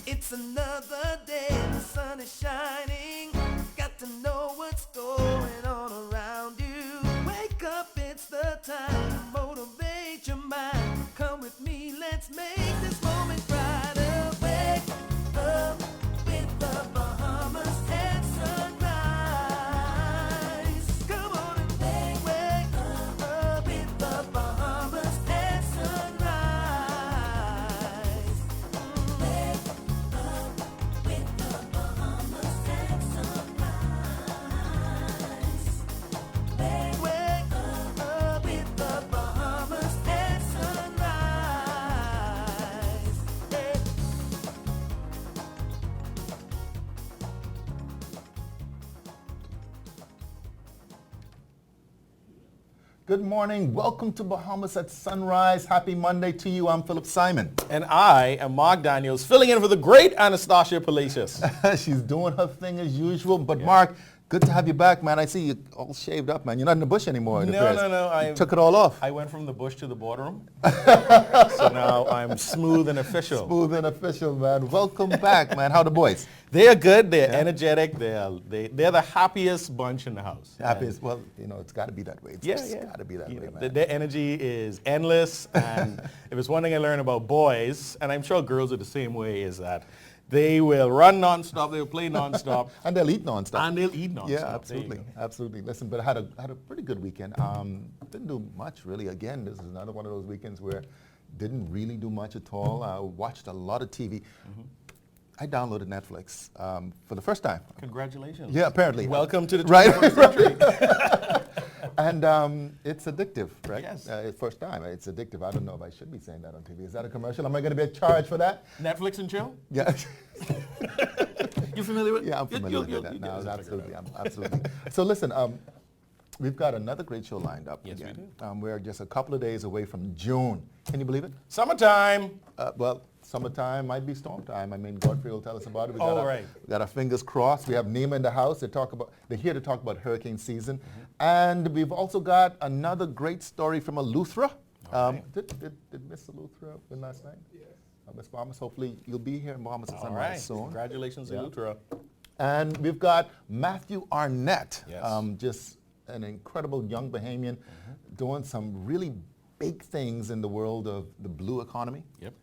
It's another day, the sun is shining. Got to know what's going on around you. Wake up, it's the time to motivate your mind. Come with me, let's make this moment brighter. Wake up with the Bahamas at sunrise. Come on and wake up with the Bahamas at sunrise. Wake up with the Bahamas at sunrise. Wake up with the Bahamas at sunrise. Yeah. Good morning. Welcome to Bahamas at Sunrise. Happy Monday to you. I'm Philip Simon. And I am Mark Daniels, filling in for the great Anastasia Palacios. She's doing her thing as usual. But Mark, good to have you back, man. I see you all shaved up, man. You're not in the bush anymore. it appears. No. You took it all off. I went from the bush to the boardroom. So now I'm smooth and official. Smooth and official, man. Welcome back, man. How the boys? They are good. They're energetic. They're the happiest bunch in the house. Happiest. Well, you know, it's got to be that way. It's just got to be that way, man. Their energy is endless. And if it's one thing I learned about boys, and I'm sure girls are the same way, is that they will run nonstop. They will play nonstop. And they'll eat nonstop. And they'll eat nonstop. Yeah, absolutely, absolutely. Listen, but I had a pretty good weekend. Didn't do much really. Again, this is another one of those weekends where didn't really do much at all. I watched a lot of TV. I downloaded Netflix for the first time. Congratulations. Yeah, apparently. Welcome to the Right. 21st century. And it's addictive, right? Yes. First time, it's addictive. I don't know if I should be saying that on TV. Is that a commercial? Am I going to be charged for that? Netflix and chill? Yeah. You familiar with? Yeah, I'm familiar with that now. Absolutely, absolutely. So listen, we've got another great show lined up Yes, we again. We're just a couple of days away from June. Can you believe it? Summertime. Well, summertime might be storm time. I mean, Godfrey will tell us about it. We Right. got our fingers crossed. We have Nima in the house. They're here to talk about hurricane season. And we've also got another great story from Eleuthera. Did Miss Eleuthera win last night? Yes. Miss Bahamas, hopefully you'll be here in Bahamas at Sunrise soon. Congratulations, Eleuthera. And we've got Matthew Arnett, Yes. just an incredible young Bahamian doing some really big things in the world of the blue economy. Yep.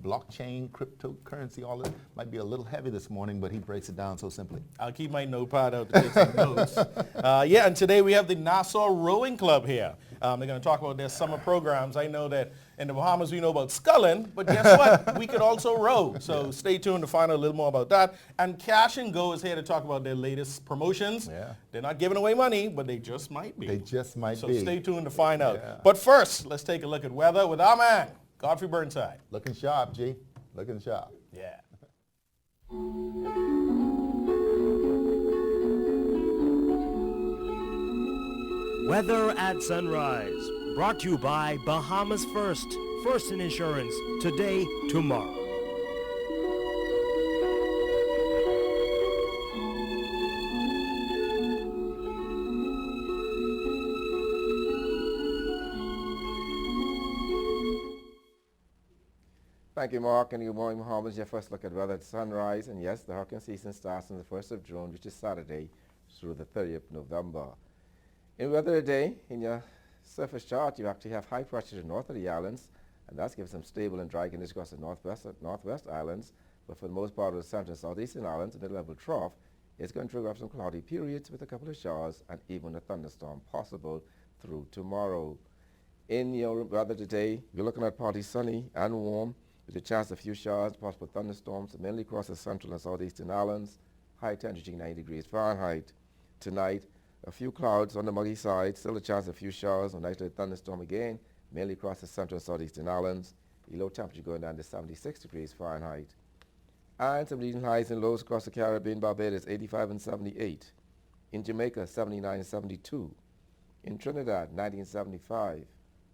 Blockchain, cryptocurrency, all of it. Might be a little heavy this morning, but he breaks it down so simply. I'll keep my notepad out to take some notes. And today we have the Nassau Rowing Club here. They're going to talk about their summer programs. I know that in the Bahamas we know about sculling, but guess what? We could also row. So stay tuned to find out a little more about that. And Cash and Go is here to talk about their latest promotions. Yeah. They're not giving away money, but they just might be. They just might So be. stay tuned to find out. Yeah. But first, let's take a look at weather with our man, Godfrey Burnside. Looking sharp, G. Looking sharp. Yeah. Weather at Sunrise, brought to you by Bahamas First. First in insurance, today, tomorrow. Thank you, Mark, and good morning, Bahamas. Your first look at weather at sunrise. And yes, the hurricane season starts on the 1st of June, which is Saturday, through the 30th of November. In weather today, in your surface chart, you actually have high pressure to the north of the islands, and that's giving some stable and dry conditions across the northwest islands. But for the most part of the central and southeastern islands, the mid-level trough is going to trigger up some cloudy periods with a couple of showers and even a thunderstorm possible through tomorrow. In your weather today, we're looking at partly sunny and warm, with a chance of a few showers, possible thunderstorms, mainly across the central and southeastern islands. High temperature 90 degrees Fahrenheit. Tonight, a few clouds on the muggy side, still a chance of a few showers, a nice little thunderstorm again, mainly across the central and southeastern islands. The low temperature going down to 76 degrees Fahrenheit. And some leading highs and lows across the Caribbean, Barbados 85 and 78. In Jamaica 79 and 72. In Trinidad 90 and 75.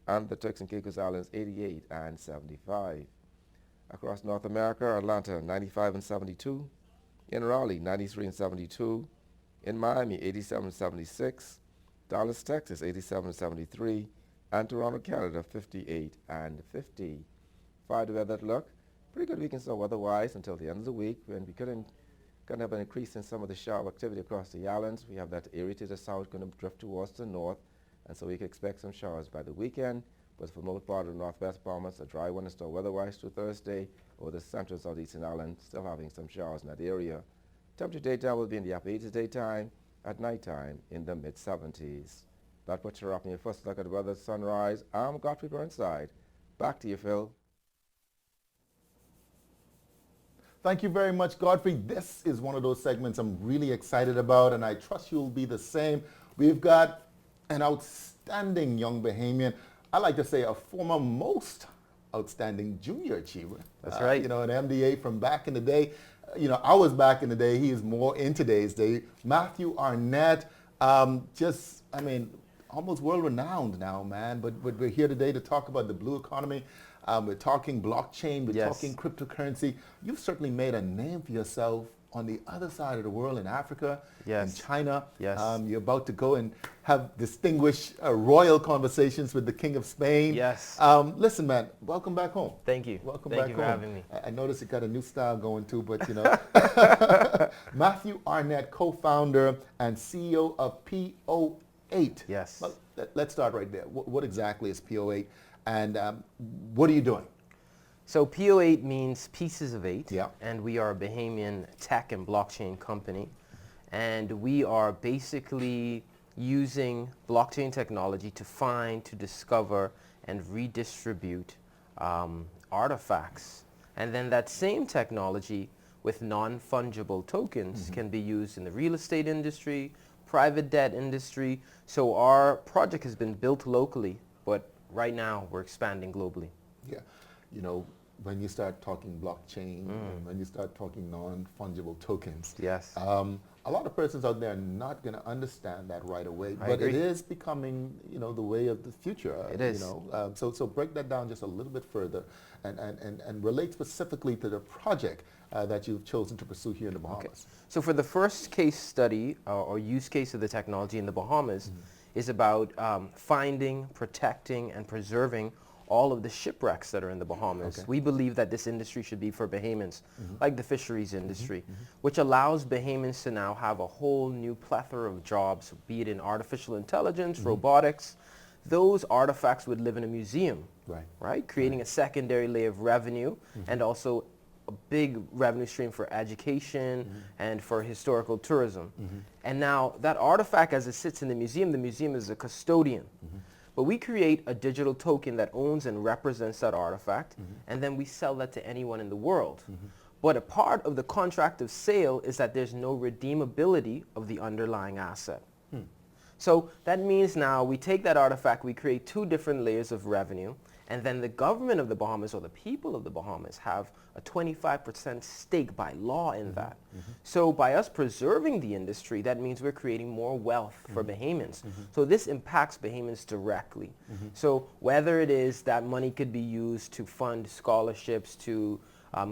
And the Turks and Caicos Islands 88 and 75. Across North America, Atlanta 95 and 72. In Raleigh 93 and 72. In Miami 87 and 76. Dallas, Texas 87 and 73. And Toronto, Canada 58 and 50. 5 to weather look. pretty good weekend so weather-wise until the end of the week when we couldn't have an increase in some of the shower activity across the islands. We have that area to the south going to drift towards the north, and so we can expect some showers by the weekend. But for the most part of the northwest Bahamas, a dry one is still weather-wise through Thursday, or the central southeastern island still having some showers in that area. Temperature daytime will be in the upper 80s daytime, at nighttime in the mid-70s. That puts you up in your first look at the weather at sunrise. I'm Godfrey Burnside. Back to you, Phil. Thank you very much, Godfrey. This is one of those segments I'm really excited about, and I trust you'll be the same. We've got an outstanding young Bahamian. I like to say a former most outstanding junior achiever. That's right. You know, an MDA from back in the day. You know, I was back in the day. He is more in today's day. Matthew Arnett, almost world-renowned now, man. But we're here today to talk about the blue economy. We're talking blockchain. We're talking cryptocurrency. You've certainly made a name for yourself on the other side of the world, in Africa, in China. You're about to go and have distinguished royal conversations with the King of Spain. Listen, man, welcome back home. Thank you. Welcome Thank back you home. for having me. I noticed you got a new style going too, but you know. Matthew Arnett, co-founder and CEO of PO8. Yes. Well, let's start right there. What exactly is PO8, and what are you doing? So PO8 means pieces of 8, Yeah. and we are a Bahamian tech and blockchain company, and we are basically using blockchain technology to find, to discover, and redistribute artifacts. And then that same technology with non-fungible tokens can be used in the real estate industry, private debt industry. So our project has been built locally, but right now we're expanding globally. Yeah, you know, when you start talking blockchain, and when you start talking non-fungible tokens, a lot of persons out there are not going to understand that right away. I but agree. it is becoming, you know, the way of the future. It is. You know, so break that down just a little bit further, and relate specifically to the project that you've chosen to pursue here in the Bahamas. Okay. So for the first case study or use case of the technology in the Bahamas is about finding, protecting, and preserving all of the shipwrecks that are in the Bahamas. We believe that this industry should be for Bahamians, like the fisheries industry, which allows Bahamians to now have a whole new plethora of jobs, be it in artificial intelligence, robotics. Those artifacts would live in a museum, right? Creating a secondary layer of revenue and also a big revenue stream for education and for historical tourism. And now that artifact, as it sits in the museum is a custodian. But we create a digital token that owns and represents that artifact, and then we sell that to anyone in the world. But a part of the contract of sale is that there's no redeemability of the underlying asset. So that means now we take that artifact, we create two different layers of revenue, and then the government of the Bahamas or the people of the Bahamas have a 25% stake by law in that. So by us preserving the industry, that means we're creating more wealth for Bahamians. So this impacts Bahamians directly. So whether it is that money could be used to fund scholarships, to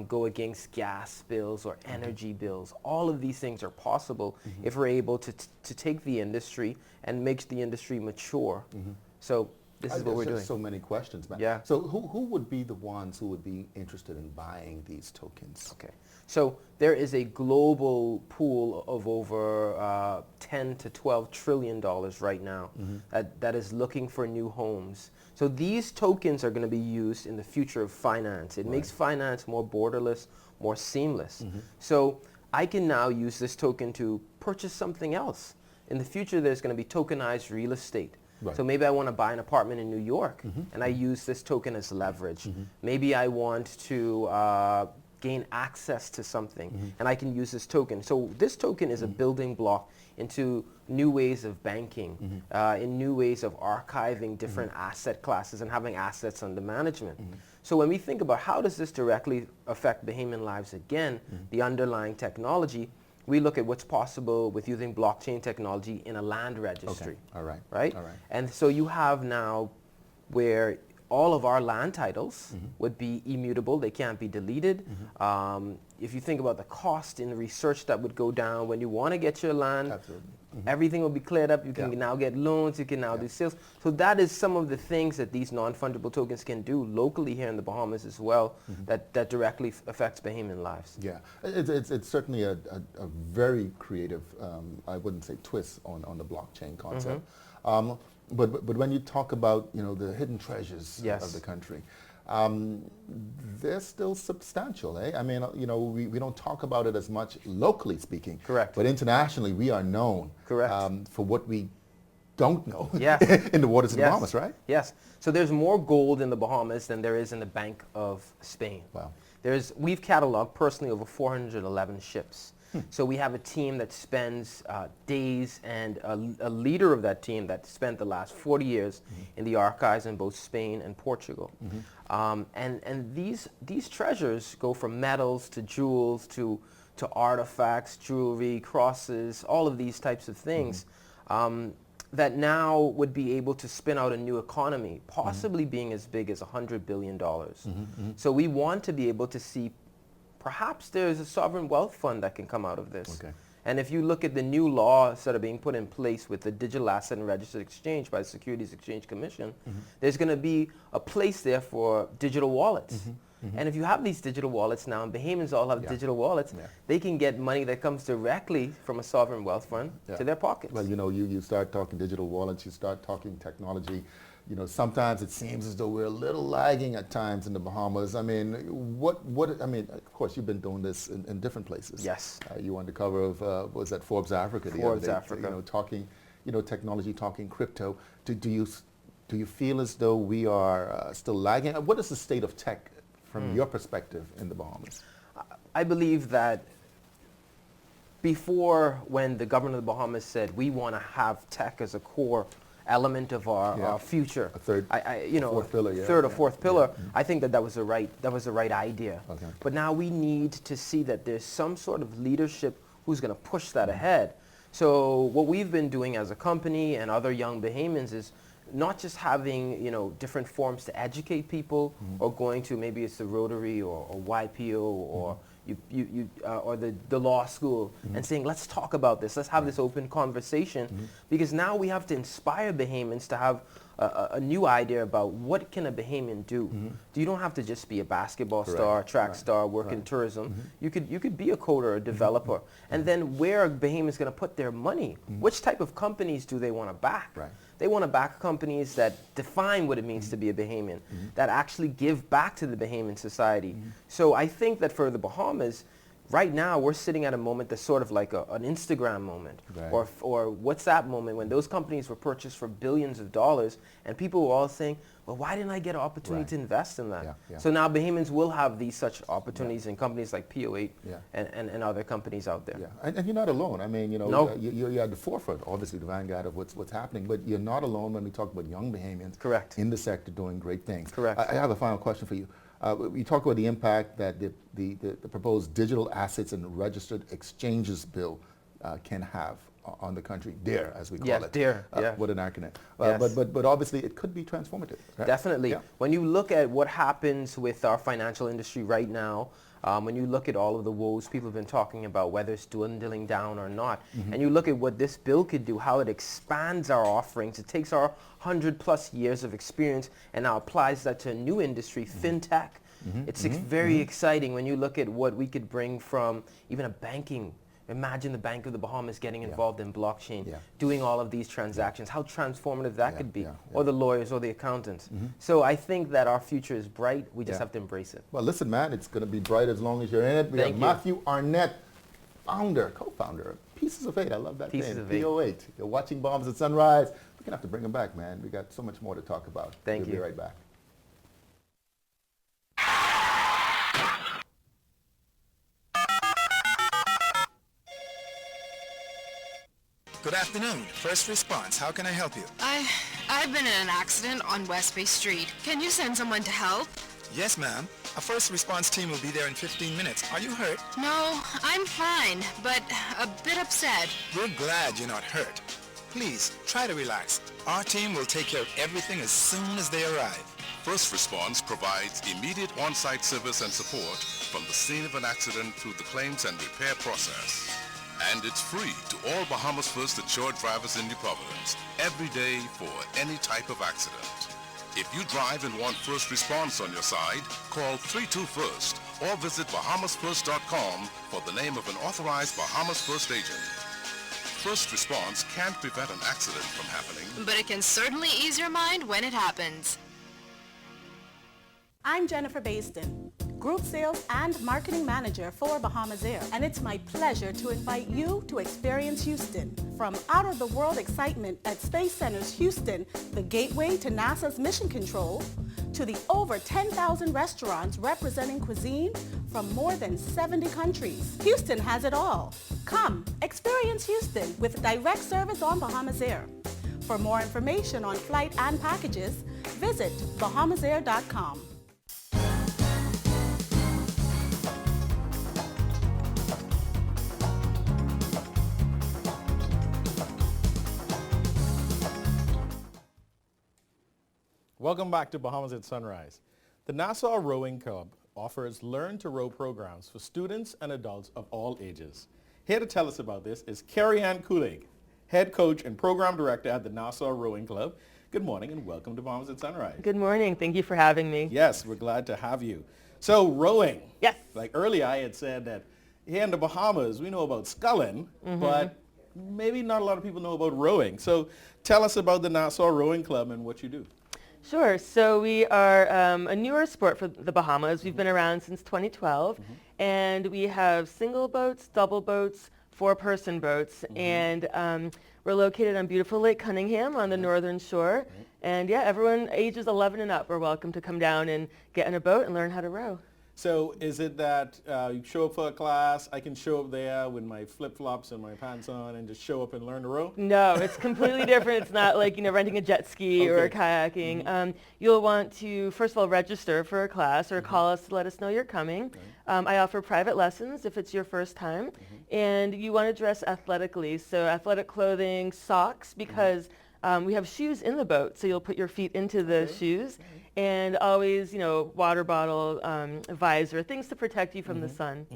go against gas bills or energy bills, all of these things are possible if we're able to take the industry and make the industry mature. So this is what we're doing. So many questions, man. Yeah. So who would be the ones who would be interested in buying these tokens? Okay. So there is a global pool of over 10 to 12 trillion dollars right now that is looking for new homes. So these tokens are going to be used in the future of finance. It makes finance more borderless, more seamless. So I can now use this token to purchase something else. In the future, there's going to be tokenized real estate. So maybe I want to buy an apartment in New York, and I use this token as leverage. Maybe I want to gain access to something, and I can use this token. So this token is a building block into new ways of banking, in new ways of archiving different asset classes and having assets under management. So when we think about how does this directly affect Bahamian lives again, the underlying technology, we look at what's possible with using blockchain technology in a land registry. Right? And so you have now where all of our land titles would be immutable. They can't be deleted. If you think about the cost in the research that would go down when you want to get your land Everything will be cleared up. You can now get loans. You can now do sales. So that is some of the things that these non-fungible tokens can do locally here in the Bahamas as well that directly affects Bahamian lives. Yeah, it's certainly a very creative, I wouldn't say twist on the blockchain concept. But when you talk about, you know, the hidden treasures of the country, they're still substantial, eh? I mean, you know, we don't talk about it as much locally speaking. Correct. But internationally, we are known for what we don't know in the waters of the Bahamas, right? Yes. So there's more gold in the Bahamas than there is in the Bank of Spain. Wow. We've cataloged personally over 411 ships. So we have a team that spends days, and a leader of that team that spent the last 40 years in the archives in both Spain and Portugal. And these treasures go from metals to jewels to artifacts, jewelry, crosses, all of these types of things that now would be able to spin out a new economy, possibly being as big as $100 billion. So we want to be able to see perhaps there's a sovereign wealth fund that can come out of this. Okay. And if you look at the new laws that are being put in place with the Digital Asset and Registered Exchange by the Securities Exchange Commission, there's going to be a place there for digital wallets. And if you have these digital wallets now, and Bahamians all have digital wallets, they can get money that comes directly from a sovereign wealth fund to their pockets. Well, you know, you start talking digital wallets, you start talking technology. You know, sometimes it seems as though we're a little lagging at times in the Bahamas. I mean, I mean, of course, you've been doing this in different places. Yes. You were on the cover of, what was that, Forbes Africa the Forbes other day. Africa. You know, talking, you know, technology, talking crypto. Do you feel as though we are still lagging? What is the state of tech from your perspective in the Bahamas? I believe that before, when the government of the Bahamas said we want to have tech as a core element of our future, A third, fourth pillar, third or fourth pillar, I think that was the right idea. Okay. But now we need to see that there's some sort of leadership who's going to push that ahead. So what we've been doing as a company and other young Bahamians is not just having, you know, different forms to educate people, or going to, maybe it's the Rotary or YPO or or the law school, and saying, let's talk about this, let's have this open conversation, because now we have to inspire Bahamians to have a new idea about what can a Bahamian do. You don't have to just be a basketball star, track star, work in tourism. You could be a coder, a developer. And then where are Bahamians going to put their money? Which type of companies do they want to back? They want to back companies that define what it means to be a Bahamian, that actually give back to the Bahamian society. So I think that for the Bahamas, right now we're sitting at a moment that's sort of like an Instagram moment, or WhatsApp moment, when those companies were purchased for billions of dollars, and people were all saying, well, why didn't I get an opportunity to invest in that? So now Bahamians will have these such opportunities in companies like PO8 and other companies out there. And you're not alone. I mean, you know, you're at the forefront, obviously the vanguard of what's happening, but you're not alone when we talk about young Bahamians in the sector doing great things. I have a final question for you. You talk about the impact that the proposed Digital Assets and Registered Exchanges Bill can have on the country, DARE, as we call it. DARE, what an acronym. But obviously it could be transformative. Right? Definitely. When you look at what happens with our financial industry right now, when you look at all of the woes people have been talking about, whether it's dwindling down or not, and you look at what this bill could do, how it expands our offerings, it takes our 100+ years of experience and now applies that to a new industry, fintech. It's very exciting when you look at what we could bring from even a banking. Imagine the Bank of the Bahamas getting involved in blockchain, doing all of these transactions, how transformative that could be, or the lawyers or the accountants. So I think that our future is bright. We just have to embrace it. Well, listen, man, it's going to be bright as long as you're in it. We have Matthew Arnett, co-founder of Pieces of 8. I love that name. PO8. You're watching Bombs at Sunrise. We're going to have to bring him back, man. We got so much more to talk about. Thank you. We'll be right back. Good afternoon. First response. How can I help you? I've been in an accident on West Bay Street. Can you send someone to help? Yes, ma'am. A first response team will be there in 15 minutes. Are you hurt? No, I'm fine, but a bit upset. We're glad you're not hurt. Please, try to relax. Our team will take care of everything as soon as they arrive. First Response provides immediate on-site service and support from the scene of an accident through the claims and repair process. And it's free to all Bahamas First insured drivers in New Providence every day for any type of accident. If you drive and want first response on your side, call 321st or visit bahamasfirst.com for the name of an authorized Bahamas First agent. First response can't prevent an accident from happening, But it can certainly ease your mind when it happens. I'm Jennifer Baston, Group Sales and Marketing Manager for Bahamas Air, and it's my pleasure to invite you to experience Houston. From out-of-the-world excitement at Space Center's Houston, the gateway to NASA's mission control, to the over 10,000 restaurants representing cuisine from more than 70 countries. Houston has it all. Come, experience Houston with direct service on Bahamas Air. For more information on flight and packages, visit bahamasair.com. Welcome back to Bahamas at Sunrise. The Nassau Rowing Club offers Learn to Row programs for students and adults of all ages. Here to tell us about this is Carrie Ann Kulig, Head Coach and Program Director at the Nassau Rowing Club. Good morning and welcome to Bahamas at Sunrise. Good morning. Thank you for having me. Yes, we're glad to have you. So rowing. Yes. Like earlier I had said that here in the Bahamas we know about sculling, but maybe not a lot of people know about rowing. So tell us about the Nassau Rowing Club and what you do. Sure. So we are a newer sport for the Bahamas. We've been around since 2012, and we have single boats, double boats, four-person boats, and we're located on beautiful Lake Cunningham on the northern shore. And yeah, everyone ages 11 and up are welcome to come down and get in a boat and learn how to row. So is it that you show up for a class, I can show up there with my flip-flops and my pants on and just show up and learn to row? No, it's completely different. It's not like, renting a jet ski or kayaking. You'll want to, first of all, register for a class or call us to let us know you're coming. I offer private lessons if it's your first time. And you want to dress athletically, so athletic clothing, socks, because we have shoes in the boat, so you'll put your feet into the shoes. And always, water bottle, visor, things to protect you from the sun.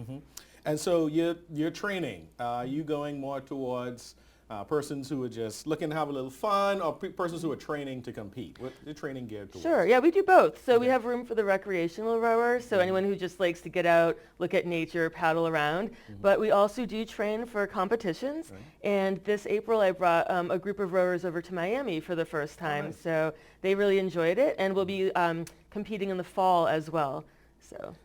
And so you're training. Are you going more towards persons who are just looking to have a little fun or persons who are training to compete? What the training geared towards? Sure. Yeah, we do both. So we have room for the recreational rower, so anyone who just likes to get out, look at nature, paddle around. But we also do train for competitions. And this April, I brought a group of rowers over to Miami for the first time. So they really enjoyed it, and we'll be competing in the fall as well.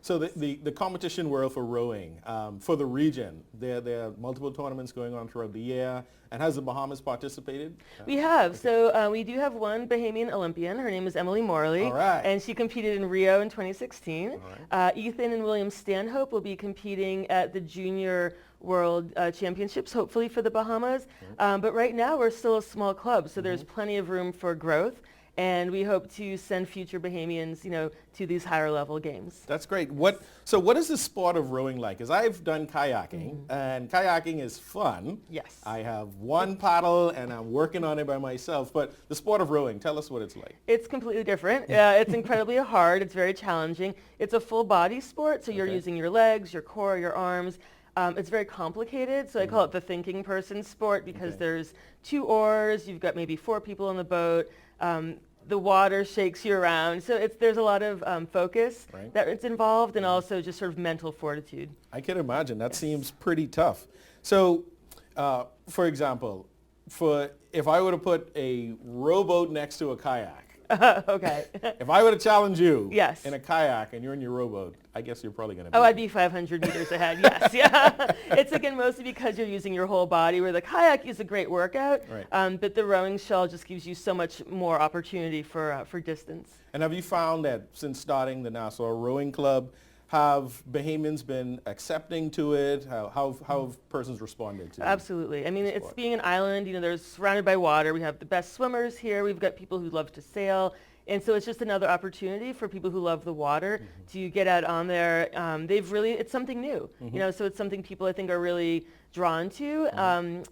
So the competition world for rowing, for the region, there are multiple tournaments going on throughout the year. And has the Bahamas participated? We have. So we do have one Bahamian Olympian. Her name is Emily Morley. All right. And she competed in Rio in 2016. Ethan and William Stanhope will be competing at the Junior World Championships, hopefully for the Bahamas. But right now we're still a small club, so there's plenty of room for growth. And we hope to send future Bahamians, to these higher level games. That's great. So what is the sport of rowing like? Because I've done kayaking, and kayaking is fun. Yes. I have one paddle, and I'm working on it by myself. But the sport of rowing, tell us what it's like. It's completely different. It's incredibly hard. It's very challenging. It's a full body sport, so you're using your legs, your core, your arms. It's very complicated, so I call it the thinking person sport because there's 2 oars, you've got maybe 4 people on the boat. The water shakes you around. So there's a lot of focus that it's involved and also just sort of mental fortitude. I can imagine. That seems pretty tough. So, for example, if I were to put a rowboat next to a kayak, okay. If I were to challenge you yes. in a kayak and you're in your rowboat, I guess you're probably going to be. Oh, I'd be 500 meters ahead, yes. Yeah. It's again mostly because you're using your whole body, where the kayak is a great workout, but the rowing shell just gives you so much more opportunity for distance. And have you found that since starting the Nassau Rowing Club, have Bahamians been accepting to it? How have persons responded to it? Absolutely. I mean, it's being an island, they're surrounded by water. We have the best swimmers here. We've got people who love to sail. And so it's just another opportunity for people who love the water to get out on there. It's something new, so it's something people I think are really drawn to.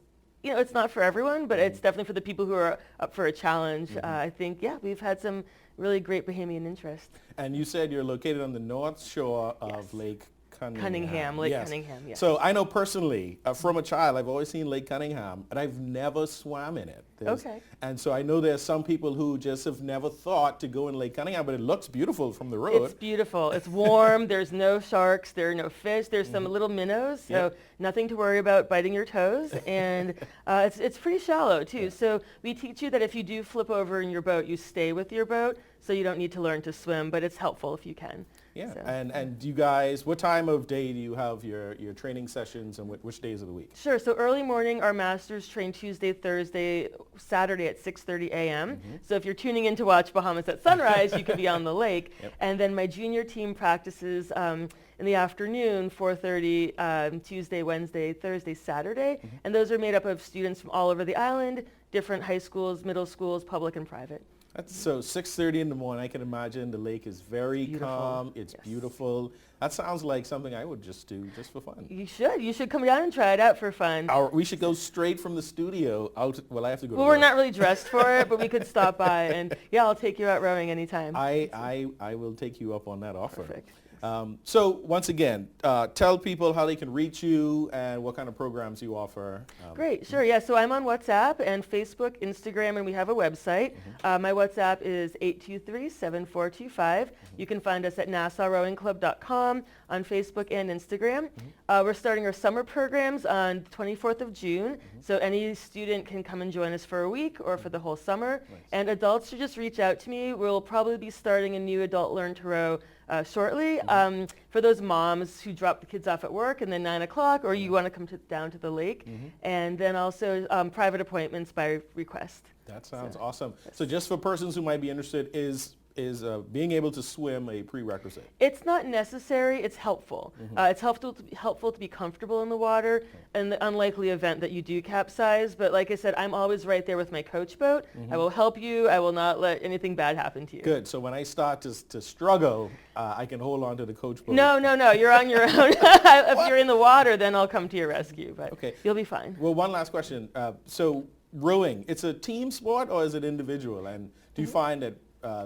It's not for everyone, but it's definitely for the people who are up for a challenge. I think, we've had some really great Bahamian interest. And you said you're located on the north shore of Lake Cunningham, Lake Yes. Cunningham, yes. So I know personally, from a child, I've always seen Lake Cunningham, and I've never swam in it. Okay. And so I know there's some people who just have never thought to go in Lake Cunningham, but it looks beautiful from the road. It's beautiful. It's warm. There's no sharks. There are no fish. There's some little minnows, so Yep. nothing to worry about biting your toes. And it's pretty shallow, too. So we teach you that if you do flip over in your boat, you stay with your boat, so you don't need to learn to swim, but it's helpful if you can. Yeah, So. and do you guys, what time of day do you have your training sessions, and which days of the week? Sure. So early morning, our masters train Tuesday, Thursday, Saturday at 6:30 a.m. So if you're tuning in to watch Bahamas at sunrise, you could be on the lake. Yep. And then my junior team practices in the afternoon, 4:30, Tuesday, Wednesday, Thursday, Saturday. And those are made up of students from all over the island, different high schools, middle schools, public and private. That's so 6:30 in the morning. I can imagine the lake is very Beautiful. calm. It's Yes. beautiful. That sounds like something I would just do just for fun. You should. You should come down and try it out for fun. We should go straight from the studio out. Well, I have to go. Well, to we're work. not really dressed for it, but we could stop by and yeah, I'll take you out rowing anytime. I will take you up on that offer. Perfect. So once again, tell people how they can reach you and what kind of programs you offer. Great, sure, yeah. So I'm on WhatsApp and Facebook, Instagram, and we have a website. My WhatsApp is 823-7425. You can find us at NassauRowingClub.com on Facebook and Instagram. We're starting our summer programs on the 24th of June, so any student can come and join us for a week or for the whole summer. Nice. And adults should just reach out to me. We'll probably be starting a new Adult Learn to Row shortly. For those moms who drop the kids off at work and then 9 o'clock, or you want to come down to the lake. And then also private appointments by request. That sounds awesome. So just for persons who might be interested, is being able to swim a prerequisite? It's not necessary. It's helpful. It's helpful to be comfortable in the water in the unlikely event that you do capsize. But like I said, I'm always right there with my coach boat. I will help you. I will not let anything bad happen to you. Good. So when I start to struggle, I can hold on to the coach boat. No. You're on your own. If you're in the water, then I'll come to your rescue. But Okay. you'll be fine. Well, one last question. So rowing, it's a team sport or is it individual? And do you find that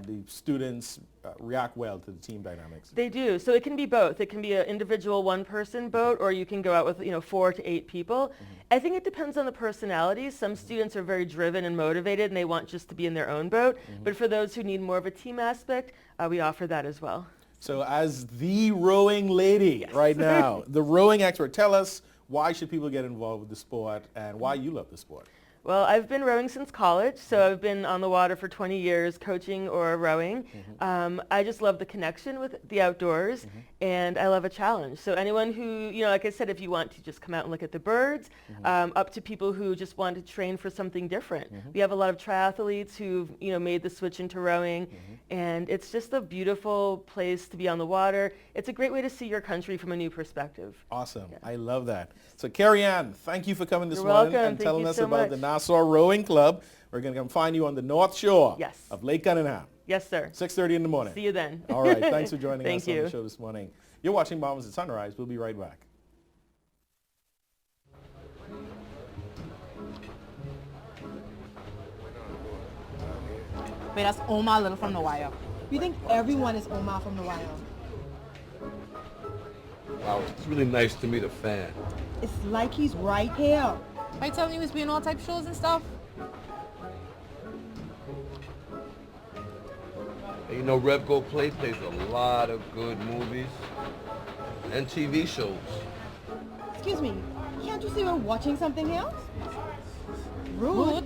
the students react well to the team dynamics? They do. So it can be both. It can be an individual one-person boat, or you can go out with 4 to 8 people. I think it depends on the personalities. Some students are very driven and motivated, and they want just to be in their own boat. But for those who need more of a team aspect, we offer that as well. So as the rowing lady right now, the rowing expert, tell us why should people get involved with the sport and why you love the sport? Well, I've been rowing since college, so I've been on the water for 20 years, coaching or rowing. I just love the connection with the outdoors, and I love a challenge. So anyone who, like I said, if you want to just come out and look at the birds, up to people who just want to train for something different. We have a lot of triathletes who've, made the switch into rowing, and it's just a beautiful place to be on the water. It's a great way to see your country from a new perspective. Awesome. I love that. So Carrie Ann, thank you for coming this You're morning welcome. and Thank telling you us so about much. the Nassau Rowing Club. We're going to come find you on the North Shore of Lake Cunningham. Yes, sir. 6:30 in the morning. See you then. All right. Thanks for joining Thank us on you. the show this morning. You're watching Bahamas at Sunrise. We'll be right back. Wait, that's Omar Little from The Wire. You think everyone is Omar from The Wire? Wow, it's really nice to meet a fan. It's like he's right here. Are you telling me he was being all type shows and stuff? And you know, Rev Go Play plays a lot of good movies and TV shows. Excuse me, can't you see we're watching something else? Rude.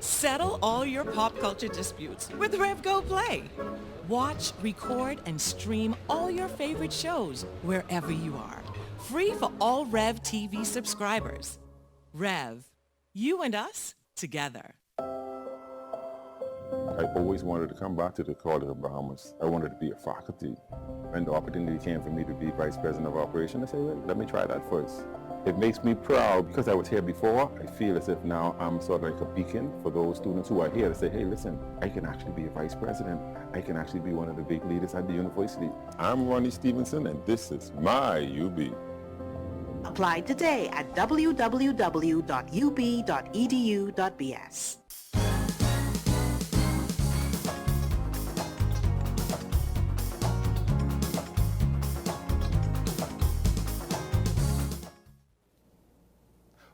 Settle all your pop culture disputes with RevGo Play. Watch, record, and stream all your favorite shows wherever you are. Free for all Rev TV subscribers. Rev, you and us together. I always wanted to come back to the College of Bahamas. I wanted to be a faculty. When the opportunity came for me to be Vice President of Operations, I said, well, let me try that first. It makes me proud because I was here before. I feel as if now I'm sort of like a beacon for those students who are here to say, hey, listen, I can actually be a Vice President. I can actually be one of the big leaders at the university. I'm Ronnie Stevenson, and this is my UB. Apply today at www.ub.edu.bs.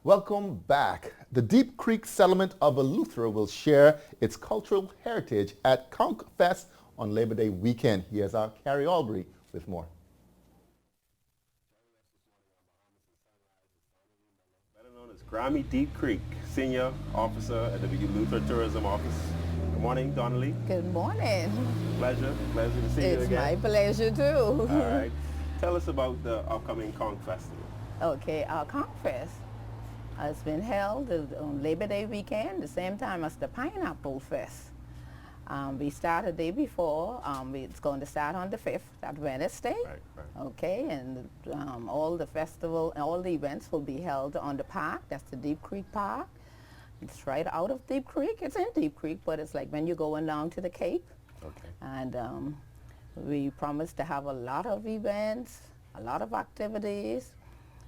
Welcome back. The Deep Creek settlement of Eleuthera will share its cultural heritage at Conch Fest on Labor Day weekend. Here's our Carrie Albury with more. Better known as Grammy Deep Creek, Senior Officer at the Eleuthera Tourism Office. Good morning, Donnelly. Good morning. Pleasure to see you It's again. my pleasure too. All right. Tell us about the upcoming Conch Festival. Okay, our Conch Fest has been held on Labor Day weekend, the same time as the Pineapple Fest. We started the day before. It's going to start on the 5th, that Wednesday. Right. Okay, and all the festival and all the events will be held on the park. That's the Deep Creek Park. It's right out of Deep Creek. It's in Deep Creek, but it's like when you're going down to the Cape. Okay. And we promise to have a lot of events, a lot of activities.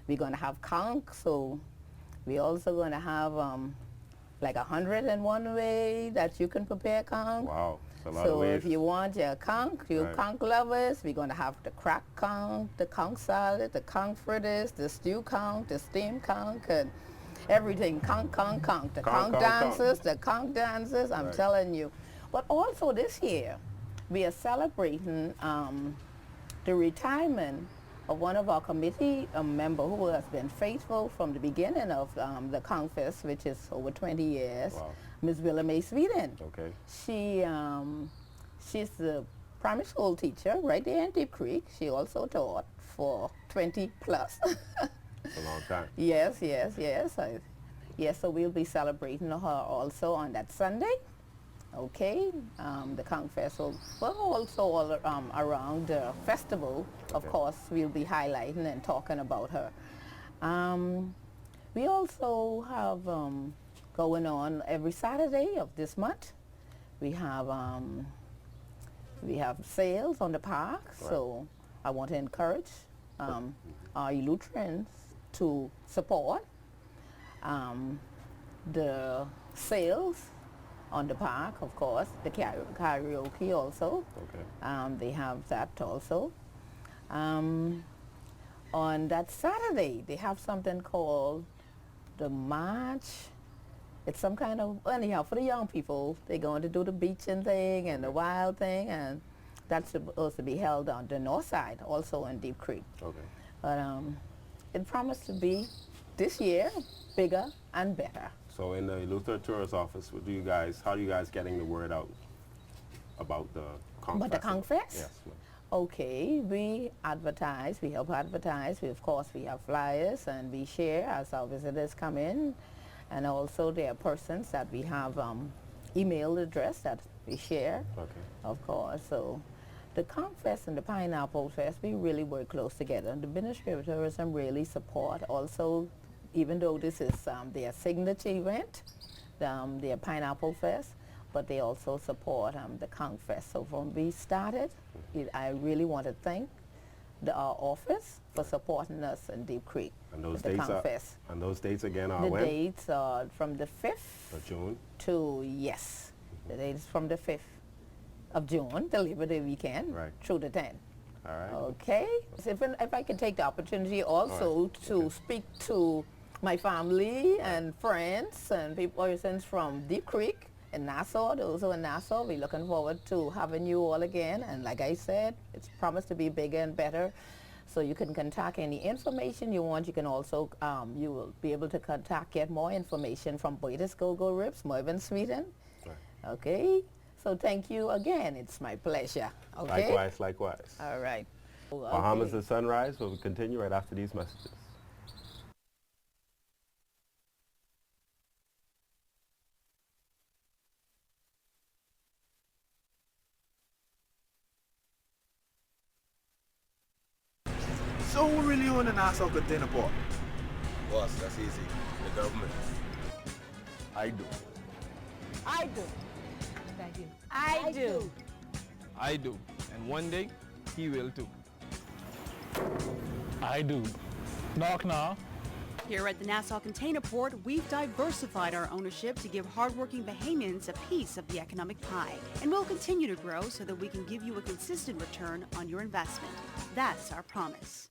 We're going to have conch, so we're also going to have like 101 way that you can prepare conch. Wow, it's a lot so of ways. if you want your conch, you Right. conch lovers, we're going to have the cracked conch, the conch salad, the conch fritters, the stew conch, the steamed conch, and everything. Conch. The conch dancers, I'm Right. telling you. But also this year, we are celebrating the retirement of one of our committee member who has been faithful from the beginning of the Conch Fest, which is over 20 years, Wow. Ms. Willa Mae Sweden. Okay. She's the primary school teacher right there in Deep Creek. She also taught for 20 plus. It's a long time. Yes. So we'll be celebrating her also on that Sunday. Okay, the Conch Festival, but also all around the festival, of course, we'll be highlighting and talking about her. We also have going on every Saturday of this month. We have sales on the park, so I want to encourage our Eleutherians to support the sales on the park, of course, the karaoke also. Okay. They have that also. On that Saturday, they have something called the March. It's some kind of, anyhow, for the young people, they're going to do the beaching thing and the wild thing, and that's supposed to be held on the north side, also in Deep Creek. Okay. But it promised to be, this year, bigger and better. So in the Eleuthera Tourist Office, how are you guys getting the word out about the Conch About the Festival? Conch Fest? Yes, ma'am. Okay, we advertise, we help advertise. Of course, we have flyers and we share as our visitors come in. And also there are persons that we have email address that we share, of course. So the Conch Fest and the Pineapple Fest, we really work close together. The Ministry of Tourism really support also, even though this is their signature event, their Pineapple Fest, but they also support the Conch Fest. So when we started, I really want to thank our office for supporting us in Deep Creek. And those with the dates Conch Fest. And those dates again are The when? dates are from the 5th Of June. to, yes, the dates from the 5th of June, the Labor Day weekend, through the 10th. All right. Okay. So if I could take the opportunity also to speak to my family and friends and persons from Deep Creek in Nassau, those who are in Nassau, we're looking forward to having you all again. And like I said, it's promised to be bigger and better. So you can contact any information you want. You can also, you will be able to get more information from Boyd's Go-Go Ribs, Mervyn, Sweden. Okay. So thank you again. It's my pleasure. Okay. Likewise. All right. Bahamas at Sunrise will continue right after these messages. So who really own the Nassau Container Port? Boss, that's easy. The government. I do. I do. Thank you. I do. I do. And one day, he will too. I do. Knock knock. Here at the Nassau Container Port, we've diversified our ownership to give hardworking Bahamians a piece of the economic pie. And we'll continue to grow so that we can give you a consistent return on your investment. That's our promise.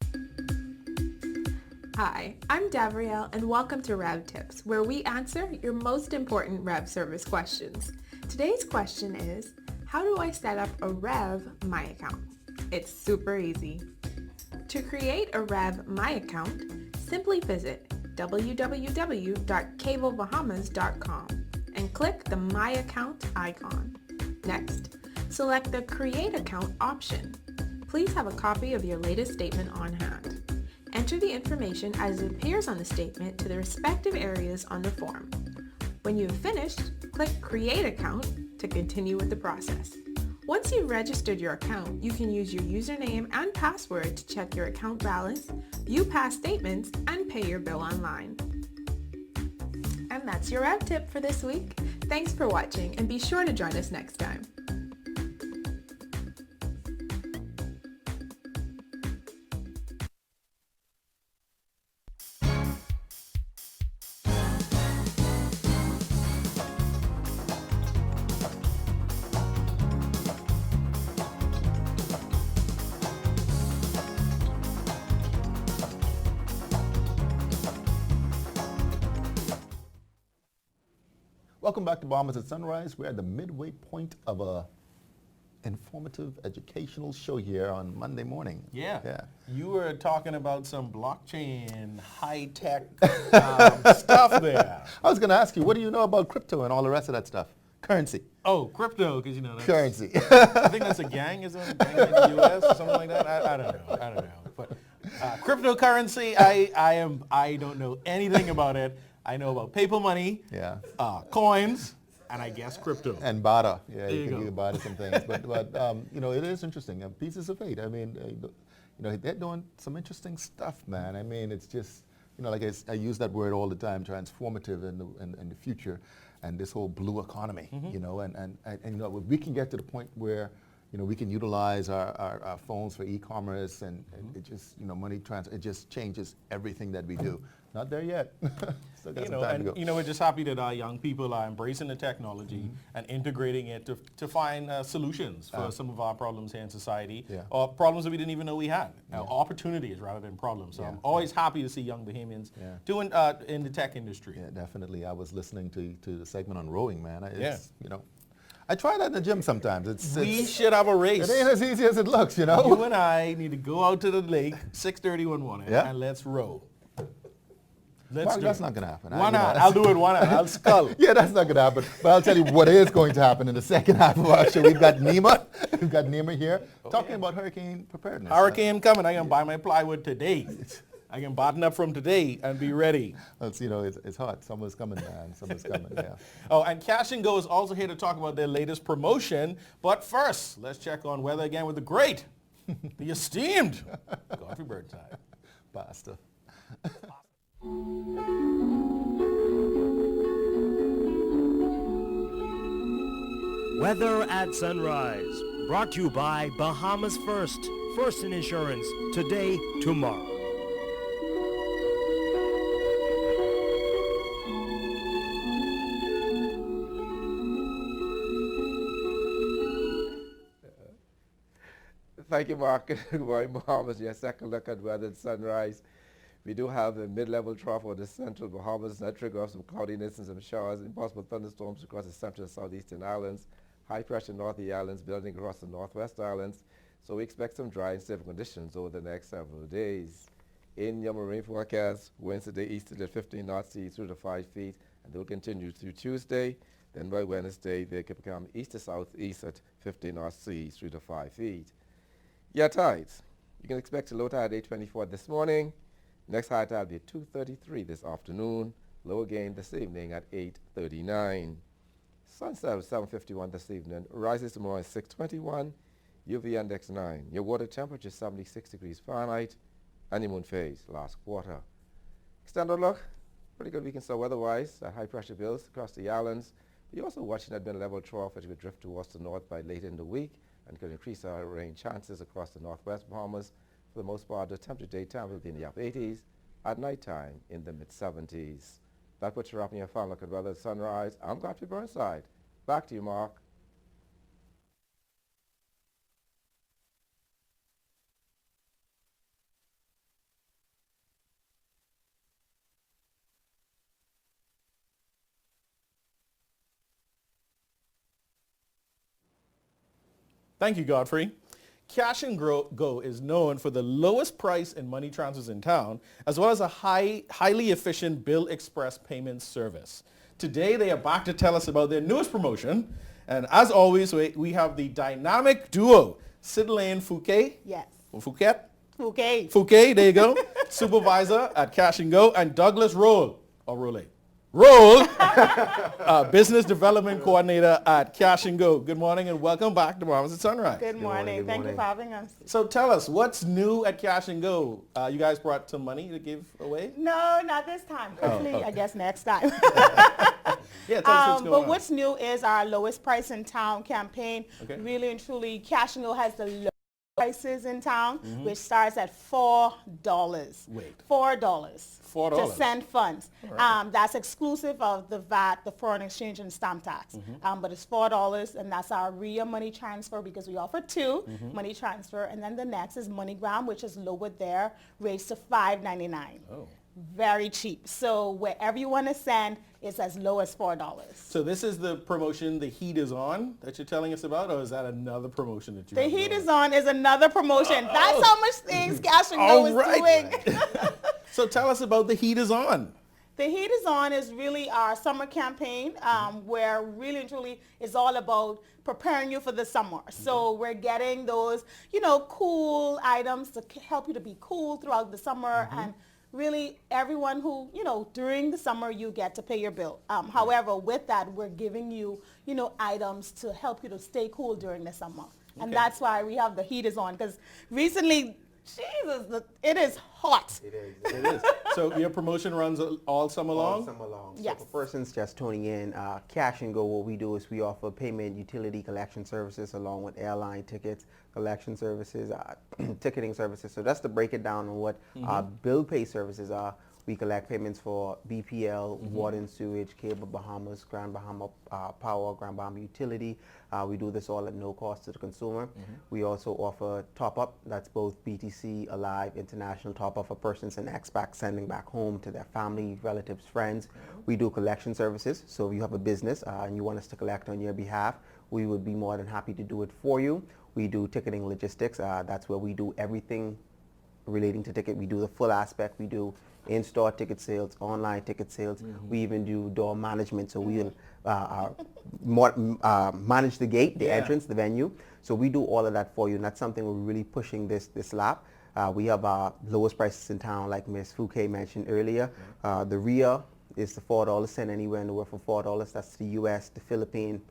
Hi, I'm Davriel, and welcome to Rev Tips, where we answer your most important Rev service questions. Today's question is, how do I set up a Rev My Account? It's super easy. To create a Rev My Account, simply visit www.cablebahamas.com and click the My Account icon. Next, select the Create Account option. Please have a copy of your latest statement on hand. Enter the information as it appears on the statement to the respective areas on the form. When you've finished, click Create Account to continue with the process. Once you've registered your account, you can use your username and password to check your account balance, view past statements, and pay your bill online. And that's your Rev Tip for this week. Thanks for watching, and be sure to join us next time. Welcome back to Bahamas at Sunrise. We're at the midway point of a informative, educational show here on Monday morning. Yeah. You were talking about some blockchain, high-tech stuff there. I was going to ask you, what do you know about crypto and all the rest of that stuff? Currency. Oh, crypto, because you know that's... Currency. I think that's a gang, isn't it? A gang in the U.S. or something like that? I don't know. But cryptocurrency, I don't know anything about it. I know about paper money, coins, and I guess crypto. And barter. Yeah, There you you can go. barter some things. But you know, it is interesting. Pieces of fate. I mean, you know, they're doing some interesting stuff, man. I mean, it's just, you know, like I use that word all the time, transformative in the future, and this whole blue economy, you know, and you know, we can get to the point where, you know, we can utilize our phones for e-commerce, and it just, you know, money transfer, it just changes everything that we do. Not there yet. Still got some time to go. You know, we're just happy that our young people are embracing the technology and integrating it to find solutions for some of our problems here in society, or problems that we didn't even know we had. Opportunities rather than problems. So I'm always happy to see young Bahamians doing in the tech industry. Yeah, definitely. I was listening to the segment on rowing, man. You know, I try that in the gym sometimes. We should have a race. It ain't as easy as it looks, you know. You and I need to go out to the lake, 6:30 one morning, and let's row. Mark, that's not going to happen. Why not? I'll do it one night. I'll scull. Yeah, that's not going to happen. But I'll tell you what is going to happen in the second half of our show. We've got Nima. We've got Nima here talking about hurricane preparedness. Hurricane coming. I can buy my plywood today. I can button up from today and be ready. You know, it's hot. Summer's coming, man. Summer's coming, yeah. Oh, and Cash and Go is also here to talk about their latest promotion. But first, let's check on weather again with the great, the esteemed Godfrey Birdside. Pastor. Weather at Sunrise, brought to you by Bahamas First. First in insurance, today, tomorrow. Thank you, Mark. Good morning, Bahamas. Your second look at weather at Sunrise. We do have a mid-level trough over the central Bahamas that trigger off some cloudiness and some showers and possible thunderstorms across the central and southeastern islands. High pressure north of the islands building across the northwest islands. So we expect some dry and stable conditions over the next several days. In your marine forecast, winds today easterly at 15 knots through to 5 feet, and they'll continue through Tuesday. Then by Wednesday, they could become east to southeast at 15 knots through to 5 feet. Your tides. You can expect a low tide at 8:24 this morning. Next high tide will be at 2:33 this afternoon. Low again this evening at 8:39. Sunset at 7:51 this evening. Rises tomorrow at 6:21. UV index 9. Your water temperature 76 degrees Fahrenheit. Honeymoon phase last quarter. Extended look. Pretty good weekend so weather-wise. High pressure bills across the islands. We're also watching that mid-level trough which will drift towards the north by late in the week and could increase our rain chances across the northwest Bahamas. For the most part, the temperature daytime will be in the upper 80s, At nighttime, in the mid-70s. That puts you up in your fun look at weather at sunrise. I'm Godfrey Burnside. Back to you, Mark. Thank you, Godfrey. Cash and Go is known for the lowest price in money transfers in town, as well as a highly efficient bill express payment service. Today, they are back to tell us about their newest promotion. And as always, we have the dynamic duo, Sidelaine Fouquet. Yes. Fouquet? Fouquet. Fouquet, there you go. Supervisor at Cash and Go. And Douglas Roll, or Rolle. Roll, Business Development Coordinator at Cash and Go. Good morning and welcome back to Bahamas at Sunrise. Good morning. Thank you for having us. So tell us, what's new at Cash and Go? You guys brought some money to give away? No, not this time. Hopefully, okay. I guess next time. Yeah, tell us what's going but on. what's new is our lowest price in town campaign. Okay. Really and truly, Cash and Go has the lowest prices in town, which starts at $4. Wait. $4. $4. To send funds. All right. That's exclusive of the VAT, the foreign exchange, and stamp tax. But it's $4, and that's our RIA money transfer because we offer two money transfer. And then the next is MoneyGram, which is lowered their rates to $5.99. Oh. Very cheap. So wherever you want to send, it's as low as $4. So this is the promotion, The Heat is On, that you're telling us about, or is that another promotion that you The have Heat going? is On is another promotion. That's how much things Cash and Go is doing. So tell us about The Heat is On. The Heat is On is really our summer campaign where really and truly it's all about preparing you for the summer. So we're getting those, cool items to help you to be cool throughout the summer and really everyone who, during the summer you get to pay your bill. However, with that, we're giving you, items to help you to stay cool during the summer. And that's why we have The Heat is On because recently, Jesus, it is hot. It is. It is. So your promotion runs all summer long? All summer long. Yes. So for persons just tuning in, Cash and Go, what we do is we offer payment utility collection services along with airline tickets, collection services, ticketing services. So that's to break it down on what our bill pay services are. We collect payments for BPL, water and sewage, Cable Bahamas, Grand Bahama Power, Grand Bahama Utility. We do this all at no cost to the consumer. We also offer top-up. That's both BTC, Alive, International top-up for persons and expats sending back home to their family, relatives, friends. We do collection services. So if you have a business and you want us to collect on your behalf, we would be more than happy to do it for you. We do ticketing logistics. That's where we do everything relating to ticket. We do the full aspect. We do in-store ticket sales, online ticket sales. We even do door management. So we'll manage the gate, the entrance, the venue. So we do all of that for you, and that's something we're really pushing this lap. We have our lowest prices in town, like Ms. Fouquet mentioned earlier. The RIA is the $4, send anywhere in the world for $4. That's the U.S., the Philippines,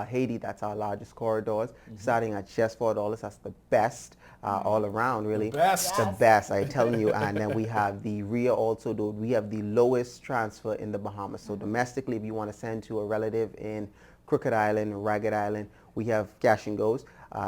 Haiti. That's our largest corridors, starting at just $4. That's the best all around, really. The best. The best, I'm telling you. And then we have the RIA also. We have the lowest transfer in the Bahamas. So domestically, if you want to send to a relative in Crooked Island, Ragged Island, we have Cash and Goes.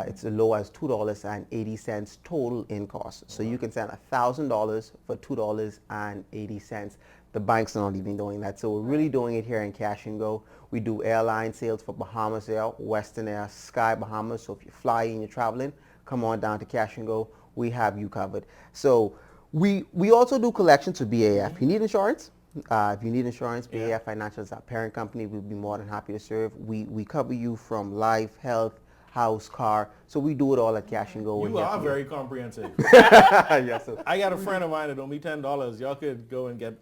It's as low as $2.80 total in cost. So you can send $1,000 for $2.80. The bank's not even doing that. So we're really doing it here in Cash and Go. We do airline sales for Bahamas Air, Western Air, Sky Bahamas. So if you're flying, you're traveling, come on down to Cash and Go. We have you covered. So we also do collections for BAF. You need insurance? If you need insurance, BAF Financial is our parent company. We'd be more than happy to serve. We cover you from life, health, house, car. So we do it all at Cash and Go. You are very comprehensive. Yes, sir. I got a friend of mine that owe me $10. Y'all could go and get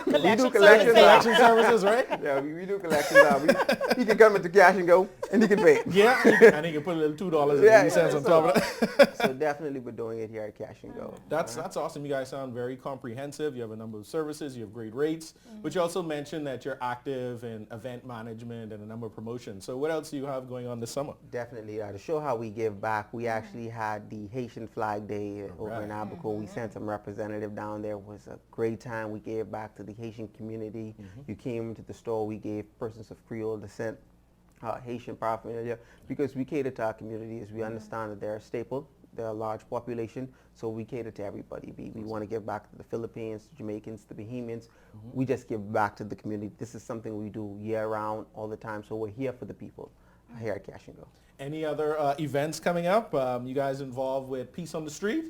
we do collection services, right? Yeah, we do collections. He can come into Cash and Go and he can pay. Yeah, and he can put a little $2.80 on top of that. So definitely we're doing it here at Cash and Go. That's awesome. You guys sound very comprehensive. You have a number of services. You have great rates. But you also mentioned that you're active in event management and a number of promotions. So what else do you have going on this summer? Definitely. To show how we give back, we actually had the Haitian Flag Day over in Abaco. We sent some representative down there. It was a great time. We gave back to the Haitian community. You came to the store. We gave persons of Creole descent Haitian paraphernalia because we cater to our communities. We understand that they're a staple They're a large population, so we cater to everybody. We want to give back to the Philippines, the Jamaicans, the Bahamians. We just give back to the community. This is something we do year-round, all the time, so we're here for the people here at Cash and Go. Any other events coming up? You guys involved with Peace on the Street?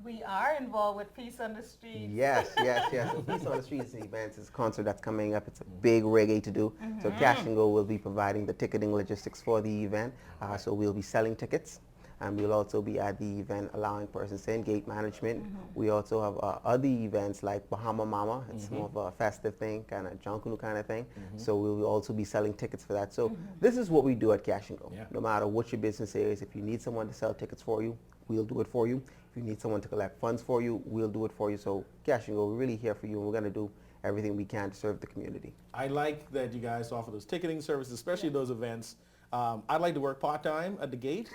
We are involved with Peace on the Street. Yes. So Peace on the Street is an event. It's a concert that's coming up. It's a big reggae to do. So Cash and Go will be providing the ticketing logistics for the event. So we'll be selling tickets. And we'll also be at the event allowing persons in gate management. We also have other events like Bahama Mama. It's more of a festive thing, kind of junkunu kind of thing. So we'll also be selling tickets for that. So this is what we do at Cash and Go. No matter what your business is, if you need someone to sell tickets for you, we'll do it for you. If you need someone to collect funds for you, we'll do it for you. So Cash and Go, we're really here for you, and we're going to do everything we can to serve the community. I like that you guys offer those ticketing services, especially those events. I'd like to work part-time at the gate,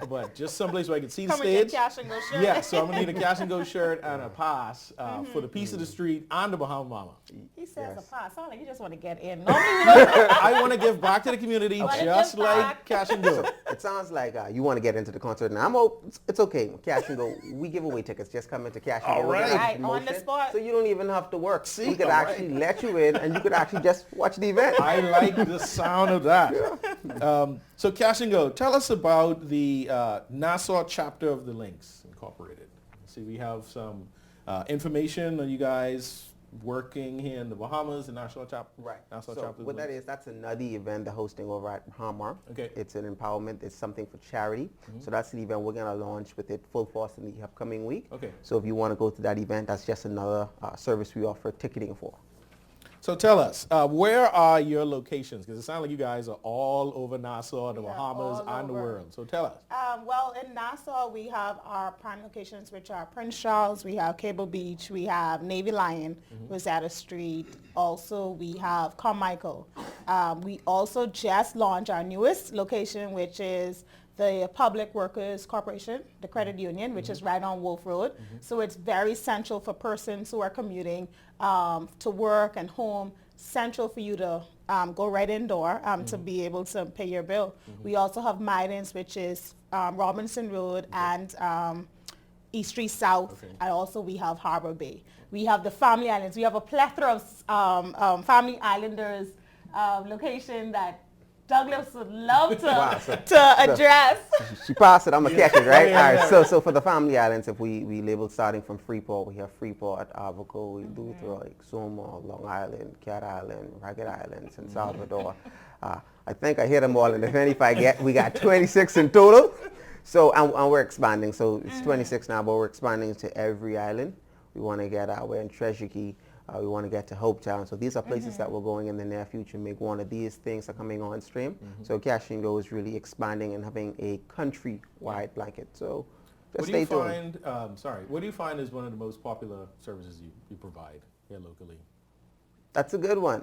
but just someplace where I can see the stage. Come Cash and Go shirt. Yeah, so I'm going to need a Cash and Go shirt and a pass for the Piece of the Street and the Bahama Mama. He says a pass. Sound like you just want to get in. I want to give back to the community just like Cash and Go. So it sounds like you want to get into the concert, and it's okay. Cash and Go, we give away tickets. Just come into Cash and Go. All right. On the spot. So you don't even have to work. We could actually let you in, and you could actually just watch the event. I like the sound of that. So Cash and Go, tell us about the Nassau chapter of the Links Incorporated. See, we have some information on you guys working here in the Bahamas, the Nassau chapter. Right. Nassau So chapter. what that is, that's another event they're hosting over at Bahamas. Okay. It's an empowerment. It's something for charity. So that's the event we're going to launch with it full force in the upcoming week. Okay. So if you want to go to that event, that's just another service we offer ticketing for. So tell us, where are your locations? Because it sounds like you guys are all over Nassau, the Bahamas, and the world. So tell us. Well, in Nassau, we have our prime locations, which are Prince Charles, we have Cable Beach, we have Navy Lion, Rosetta Street. Also, we have Carmichael. We also just launched our newest location, which is the Public Workers Corporation, the credit union, which is right on Wolf Road. So it's very central for persons who are commuting to work and home, central for you to go right indoor to be able to pay your bill. We also have Midens, which is Robinson Road and East Street South, and also we have Harbor Bay. We have the Family Islands. We have a plethora of Family Islanders location that Douglas would love to address. She passed it, I'm going to catch it, right? All right, so for the Family Islands, if we label starting from Freeport, we have Freeport, Abaco, Eleuthera, Exuma, Long Island, Cat Island, Ragged Island, San Salvador. I think I hit them all, and if any, we got 26 in total. So, and we're expanding, so it's 26 now, but we're expanding to every island. We want to get we're in Treasure Key. We want to get to Hopetown. So these are places that we're going in the near future. Make one of these things are coming on stream. So Cash and Go is really expanding and having a country-wide blanket. So just stay tuned. What do you find is one of the most popular services you provide here locally? That's a good one.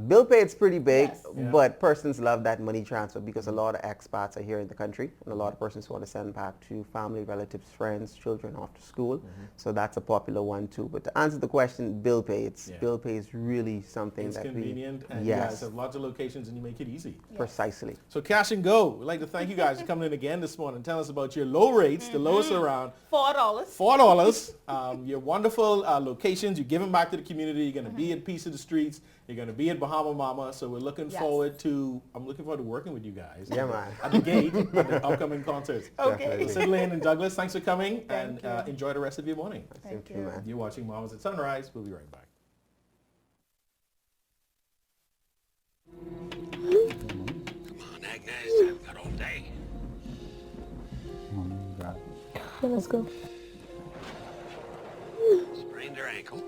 Bill pay is pretty big, but persons love that money transfer because a lot of expats are here in the country, and a lot of persons want to send back to family, relatives, friends, children after school. So that's a popular one too. But to answer the question, bill pay, bill pay is really something it's that convenient, and you guys have lots of locations, and you make it easy. Precisely. So Cash and Go, we'd like to thank you guys for coming in again this morning and tell us about your low rates, the lowest around. $4. $4. Your wonderful locations. You're giving back to the community. You're going to be at Peace of the Streets. You're going to be at Bahama Mama. So we're looking forward to, I'm looking forward to working with you guys. Yeah, man. At the gate at the upcoming concerts. Okay. So Lynn and Douglas, thanks for coming, and enjoy the rest of your morning. Thank you, man. You're watching Bahamas at Sunrise. We'll be right back. Come on, Agnes. I've got all day. Yeah, let's go. Sprained her ankle.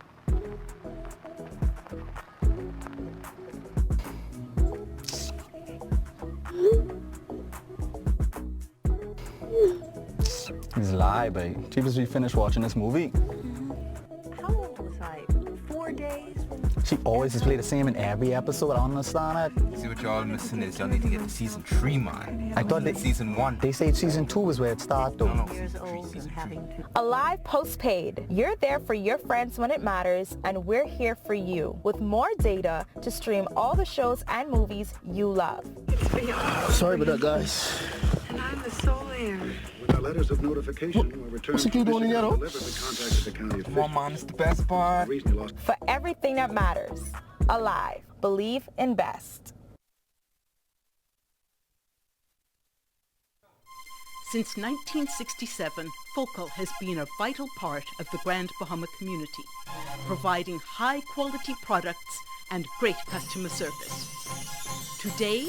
He's lie, babe. Cheapest we finished watching this movie. How old was I? 4 days? She always just play the same in every episode. I don't understand it. See, what y'all missing is y'all need to get to season 3, man. I thought season 1. They say season 2 is where it started, though. No. Alive Postpaid. You're there for your friends when it matters, and we're here for you with more data to stream all the shows and movies you love. Sorry about that, guys. And I'm the sole there. With our letters of notification, we returned What's the kid doing in yellow? delivered, we contacted the county officials. Come on, man, it's the best part. The reason he lost For everything that matters, Alive, believe in best. Since 1967, Focal has been a vital part of the Grand Bahama community, providing high-quality products and great customer service. Today,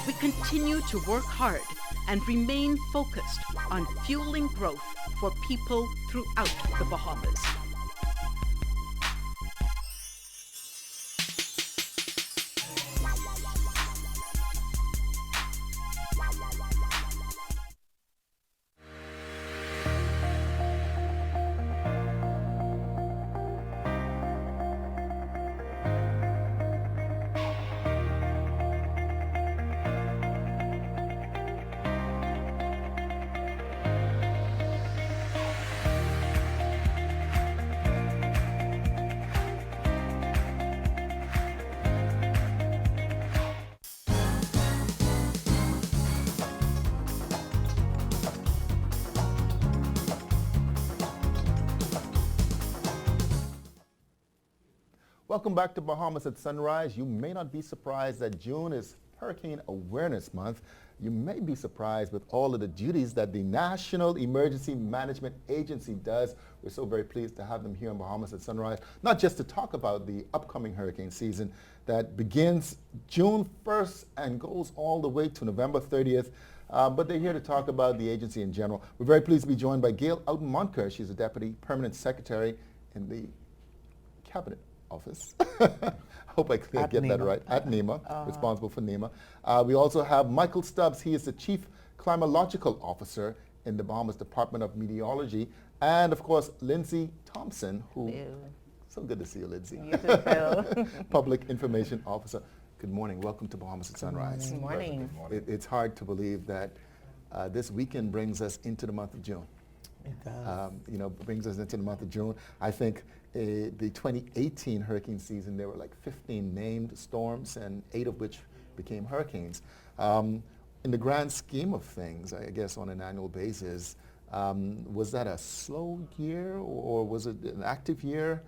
we continue to work hard and remain focused on fueling growth for people throughout the Bahamas. Welcome back to Bahamas at Sunrise. You may not be surprised that June is Hurricane Awareness Month. You may be surprised with all of the duties that the National Emergency Management Agency does. We're so very pleased to have them here in Bahamas at Sunrise, not just to talk about the upcoming hurricane season that begins June 1st and goes all the way to November 30th, but they're here to talk about the agency in general. We're very pleased to be joined by Gail Outen-Moncur. She's a Deputy Permanent Secretary in the Cabinet Office. Hope I get that right. At NEMA, responsible for NEMA. We also have Michael Stubbs. He is the Chief Climatological Officer in the Bahamas Department of Meteorology. And of course, Lindsay Thompson, who, so good to see you, Lindsay. You too, Phil. Public Information Officer. Good morning. Welcome to Bahamas at Sunrise. Good morning. It's hard to believe that this weekend brings us into the month of June. It does. Brings us into the month of June. I think the 2018 hurricane season, there were like 15 named storms and 8 of which became hurricanes. In the grand scheme of things, I guess on an annual basis, was that a slow year or was it an active year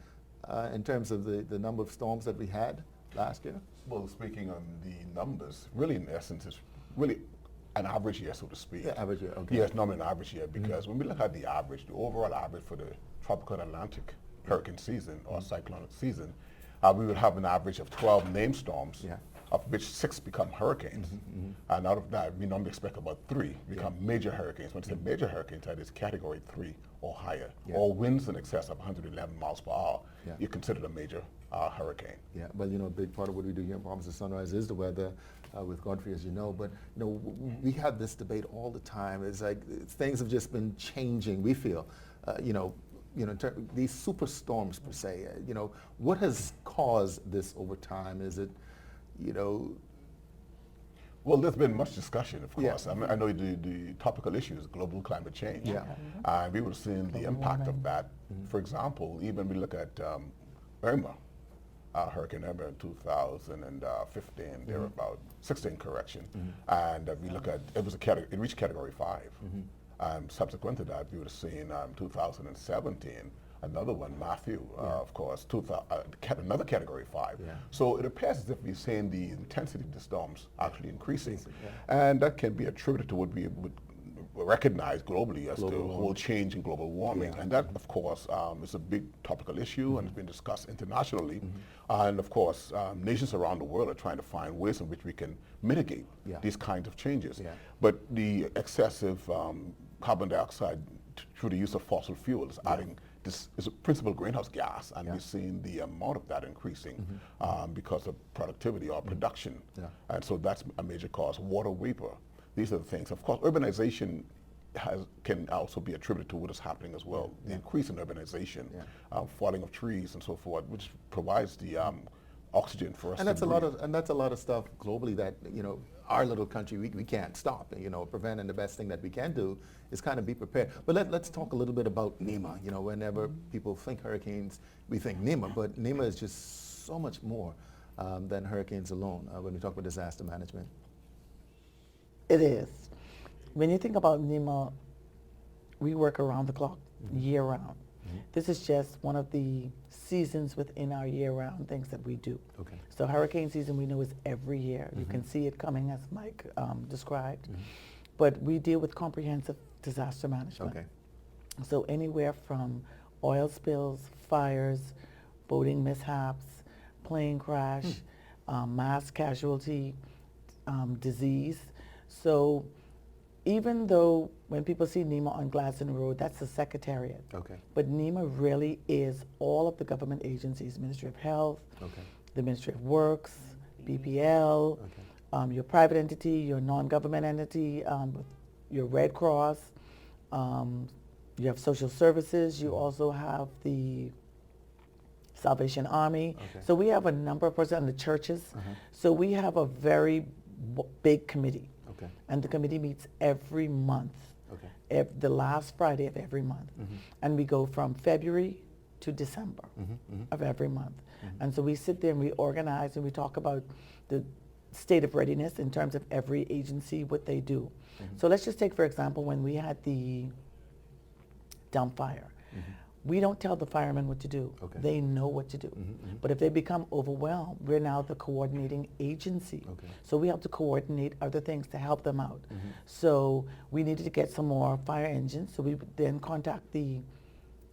in terms of the number of storms that we had last year? Well, speaking on the numbers, really in essence, it's really an average year, so to speak. Yeah, average year, okay. Yes, not an average year, because when we look at the average, the overall average for the tropical Atlantic hurricane season or cyclonic season, we would have an average of 12 named storms, of which 6 become hurricanes. And out of that, we normally expect about 3 become major hurricanes. When it's a major hurricane, that is category 3 or higher, or winds in excess of 111 miles per hour, you consider it a major hurricane. Yeah, well, a big part of what we do here in Bahamas at Sunrise is the weather with Godfrey, as you know. But, we have this debate all the time. It's like things have just been changing, we feel. These superstorms per se, what has caused this over time? Is it, Well, there's been much discussion, of course. I know the topical issue is global climate change. And we were seeing the impact of that. For example, even we look at Irma, Hurricane Irma in 2015, there were about 16 correction. And we look at, it reached category 5. Subsequent to that, we would have seen 2017, another one, Matthew, of course, another category 5. So it appears as if we're seeing the intensity of the storms actually increasing. And that can be attributed to what we would recognize globally as the whole change in global warming. And that, of course, is a big topical issue and it's been discussed internationally. And of course, nations around the world are trying to find ways in which we can mitigate these kinds of changes. But the excessive carbon dioxide through the use of fossil fuels adding this is a principal greenhouse gas, and we're seeing the amount of that increasing because of productivity or production. And so that's a major cause. Water vapor, these are the things. Of course, urbanization can also be attributed to what is happening as well. The increase in urbanization, falling of trees and so forth, which provides the oxygen for us and to that's breathe. a lot of stuff globally that our little country we can't stop. Prevent, and the best thing that we can do is kind of be prepared. But let's talk a little bit about NEMA. Whenever people think hurricanes, we think NEMA, but NEMA is just so much more than hurricanes alone when we talk about disaster management. It is. when you think about NEMA, we work around the clock, year round. This is just one of the seasons within our year-round things that we do. Okay. So hurricane season we know is every year. You can see it coming, as Mike described. But we deal with comprehensive disaster management. Okay. So anywhere from oil spills, fires, boating mishaps, plane crash, mass casualty, disease. So even though when people see NEMA on Gladstone Road, that's the secretariat. Okay. But NEMA really is all of the government agencies, Ministry of Health, the Ministry of Works, BPL, your private entity, your non-government entity, your Red Cross, you have social services, you also have the Salvation Army. So we have a number of persons, and the churches. So we have a very big committee. And the committee meets every month, the last Friday of every month. And we go from February to December of every month. And so we sit there and we organize and we talk about the state of readiness in terms of every agency, what they do. So let's just take, for example, when we had the dump fire. We don't tell the firemen what to do. They know what to do. But if they become overwhelmed, we're now the coordinating agency. So we have to coordinate other things to help them out. So we needed to get some more fire engines. So we would then contact the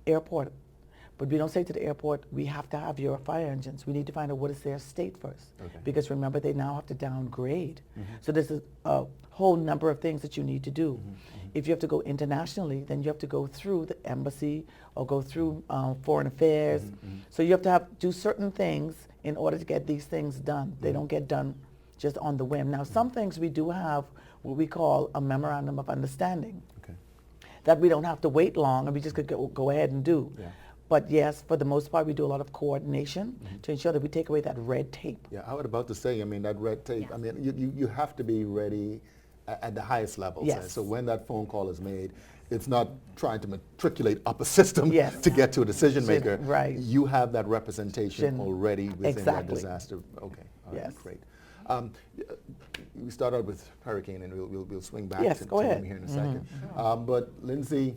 airport. But we don't say to the airport, we have to have your fire engines. We need to find out what is their state first. Because remember, they now have to downgrade. So there's a whole number of things that you need to do. If you have to go internationally, then you have to go through the embassy or go through foreign affairs. So you have to do certain things in order to get these things done. They don't get done just on the whim. Now, some things we do have what we call a memorandum of understanding that we don't have to wait long and we just could go ahead and do. But yes, for the most part, we do a lot of coordination to ensure that we take away that red tape. Yeah, I was about to say, I mean, that red tape, I mean, you have to be ready at the highest levels. Yes. So when that phone call is made, it's not trying to matriculate up a system to get to a decision maker. Right. You have that representation already within that Exactly. disaster. Okay, all right, Yes. great. We start out with hurricane, and we'll swing back Yes, to go ahead. him here in a second. But Lindsay,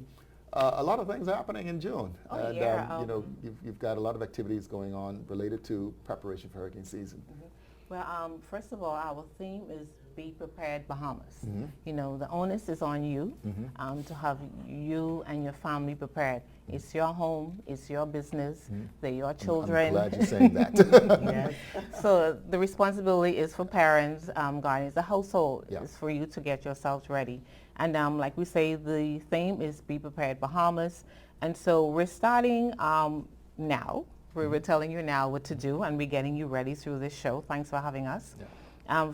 a lot of things happening in June. And you know, you've got a lot of activities going on related to preparation for hurricane season. Well, first of all, our theme is Be Prepared Bahamas. You know, the onus is on you to have you and your family prepared. It's your home, it's your business, they're your children. I'm glad you're saying that. Yes. So the responsibility is for parents, guardians, the household is for you to get yourselves ready. And like we say, the theme is Be Prepared Bahamas. And so we're starting now. We're telling you now what to do, and we're getting you ready through this show. Thanks for having us.